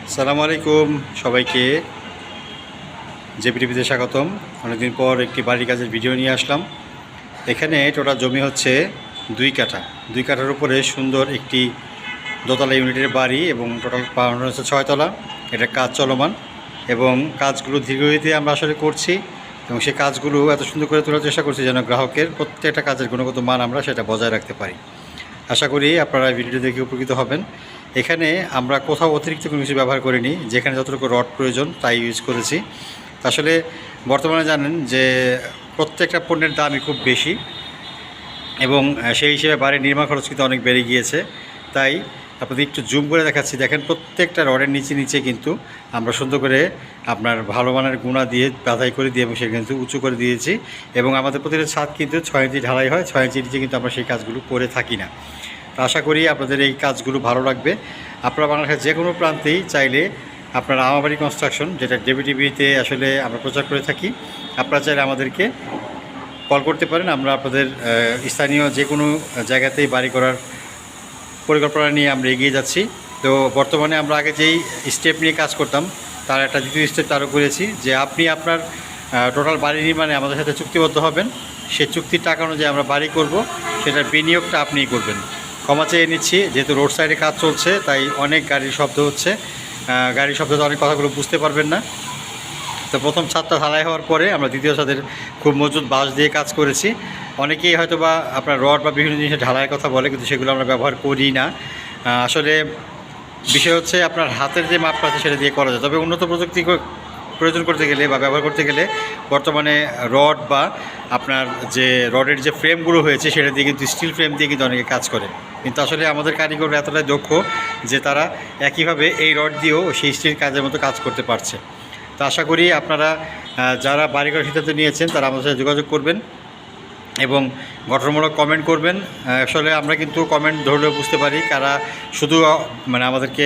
আসসালামু আলাইকুম সবাইকে জেপিটিভিতে স্বাগতম। অনেকদিন পর একটি বাড়ির কাজের ভিডিও নিয়ে আসলাম। এখানে টোটাল জমি হচ্ছে 2 কাঠা। 2 কাঠার উপরে সুন্দর একটি দোতলা ইউনিটের বাড়ি এবং টোটাল বানানো হচ্ছে 6 তলা। এটা কাজ চলমান এবং কাজগুলো ধীরগতিতে আমরা আসলে করছি এবং সেই কাজগুলো এত সুন্দর করে তোলার চেষ্টা করছি যেন গ্রাহকের প্রত্যেকটা কাজের গুণগত মান আমরা সেটা বজায় রাখতে পারি। আশা করি আপনারা ভিডিওটি দেখে উপকৃত হবেন। এখানে আমরা কোথাও অতিরিক্ত কোনো কিছু ব্যবহার করিনি, যেখানে যতটুকু রড প্রয়োজন তাই ইউজ করেছি। আসলে বর্তমানে জানেন যে প্রত্যেকটা পণ্যের দামই খুব বেশি এবং সেই হিসেবে বাড়ির নির্মাণ খরচ কিন্তু অনেক বেড়ে গিয়েছে। তাই আপনাদের একটু জুম করে দেখাচ্ছি, দেখেন প্রত্যেকটা রডের নিচে কিন্তু আমরা সুন্দর করে আপনার ভালো মানের গুণা দিয়ে বাধাই করে দিয়ে এবং সেটা কিন্তু উঁচু করে দিয়েছি এবং আমাদের প্রতিটা ছাদ কিন্তু 6 ইঞ্চি ঢালাই হয়। 6 ইঞ্চি নিচে কিন্তু আমরা সেই কাজগুলো করে থাকি না। তো আশা করি আপনাদের এই কাজগুলো ভালো লাগবে। আপনারা বাংলাদেশের যে কোনো প্রান্তেই চাইলে আপনারা আমাবাড়ি কনস্ট্রাকশন, যেটা জেপিটিভিতে আসলে আমরা প্রচার করে থাকি, আপনারা চাইলে আমাদেরকে কল করতে পারেন। আমরা আপনাদের স্থানীয় যে কোনো জায়গাতেই বাড়ি করার পরিকল্পনা নিয়ে আমরা এগিয়ে যাচ্ছি। তো বর্তমানে আমরা আগে যেই স্টেপ নিয়ে কাজ করতাম তার একটা দ্বিতীয় স্টেপ চালু করেছি, যে আপনি আপনার টোটাল বাড়ি নির্মাণে আমাদের সাথে চুক্তিবদ্ধ হবেন। সেই চুক্তির টাকা অনুযায়ী আমরা বাড়ি করব, সেটার বিনিয়োগটা আপনিই করবেন। ক্ষমা চেয়ে নিচ্ছি, যেহেতু রোড সাইডে কাজ চলছে তাই অনেক গাড়ির শব্দ হচ্ছে। গাড়ির শব্দতে অনেক কথাগুলো বুঝতে পারবেন না। তো প্রথম ছাদটা ঢালাই হওয়ার পরে আমরা দ্বিতীয় ছাদের খুব মজবুত বাঁশ দিয়ে কাজ করেছি। অনেকেই হয়তো বা আপনার রড বা বিভিন্ন জিনিসের ঢালাইয়ের কথা বলে, কিন্তু সেগুলো আমরা ব্যবহার করি না। আসলে বিষয় হচ্ছে আপনার হাতের যে মাপটা আছে সেটা দিয়ে করা যায়। তবে উন্নত প্রযুক্তি প্রয়োজন করতে গেলে বা ব্যবহার করতে গেলে বর্তমানে রড বা আপনার যে রডের যে ফ্রেমগুলো হয়েছে সেটা দিয়ে কিন্তু স্টিল ফ্রেম দিয়ে কিন্তু অনেকে কাজ করে। কিন্তু আসলে আমাদের কারিগররা এতটাই দক্ষ যে তারা একইভাবে এই রড দিয়েও সেই স্টিল কাজের মতো কাজ করতে পারছে। তো আশা করি আপনারা যারা বাড়ি করার সিদ্ধান্ত নিয়েছেন তারা আমাদের সাথে যোগাযোগ করবেন এবং গঠনমূলক কমেন্ট করবেন। আসলে আমরা কিন্তু কমেন্ট ধরলেও বুঝতে পারি কারা শুধু মানে আমাদেরকে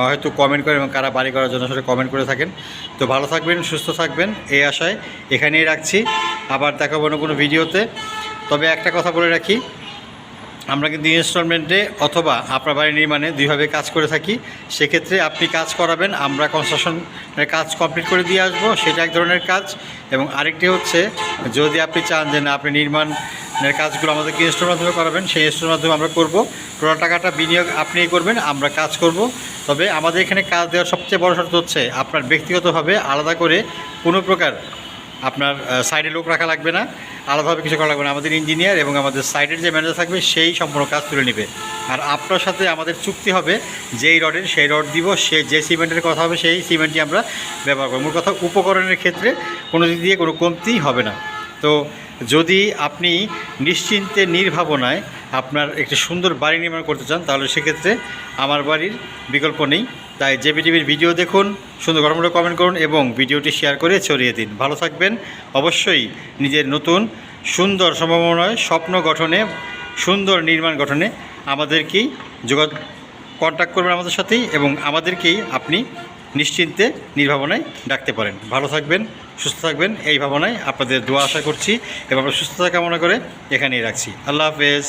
হয়তো কমেন্ট করে এবং কারা বাড়ি করার জন্য আসলে কমেন্ট করে থাকেন। তো ভালো থাকবেন, সুস্থ থাকবেন এই আশায় এখানেই রাখছি। আবার দেখাবো না কোনো ভিডিওতে। তবে একটা কথা বলে রাখি, আমরা কিন্তু ইনস্টলমেন্টে অথবা আপনার বাড়ি নির্মাণে দুইভাবে কাজ করে থাকি। সেক্ষেত্রে আপনি কাজ করাবেন, আমরা কনস্ট্রাকশনের কাজ কমপ্লিট করে দিয়ে আসবো, সেটা এক ধরনের কাজ। এবং আরেকটি হচ্ছে, যদি আপনি চান যে না আপনি নির্মাণের কাজগুলো আমাদেরকে ইনস্টলের মাধ্যমে করাবেন, সেই ইনস্টলের মাধ্যমে আমরা করব। টোটাল টাকাটা বিনিয়োগ আপনিই করবেন, আমরা কাজ করব। তবে আমাদের এখানে কাজ দেওয়ার সবচেয়ে বড় শর্ত হচ্ছে আপনার ব্যক্তিগতভাবে আলাদা করে কোনো প্রকার আপনার সাইডে লোক রাখা লাগবে না, আলাদাভাবে কিছু করা লাগবে না। আমাদের ইঞ্জিনিয়ার এবং আমাদের সাইডের যে ম্যানেজার থাকবে সেই সম্পূর্ণ কাজ তুলে নেবে। আর আপনার সাথে আমাদের চুক্তি হবে যেই রডের সেই রড দিব, সে যে সিমেন্টের কথা হবে সেই সিমেন্টই আমরা ব্যবহার করব। মূল কথা, উপকরণের ক্ষেত্রে কোনো দিক দিয়ে কোনো কমতি হবে না। তো যদি আপনি নিশ্চিন্তে নির্ভাবনায় আপনার একটি সুন্দর বাড়ি নির্মাণ করতে চান, তাহলে সেক্ষেত্রে আমার বাড়ির বিকল্প নেই। তাই জেপিটিভির ভিডিও দেখুন, সুন্দর গঠনমূলক কমেন্ট করুন এবং ভিডিওটি শেয়ার করে ছড়িয়ে দিন। ভালো থাকবেন। অবশ্যই নিজের নতুন সুন্দর সম্ভাবনায় স্বপ্ন গঠনে, সুন্দর নির্মাণ গঠনে আমাদেরকেই কন্ট্যাক্ট করবেন আমাদের সাথেই এবং আমাদেরকেই আপনি নিশ্চিন্তে নির্ভাবনায় ডাকতে পারেন। ভালো থাকবেন, সুস্থ থাকবেন এই ভাবনায় আপনাদের দোয়া আশা করছি এবং সুস্থতা কামনা করে এখানেই রাখছি। আল্লাহ হাফেজ।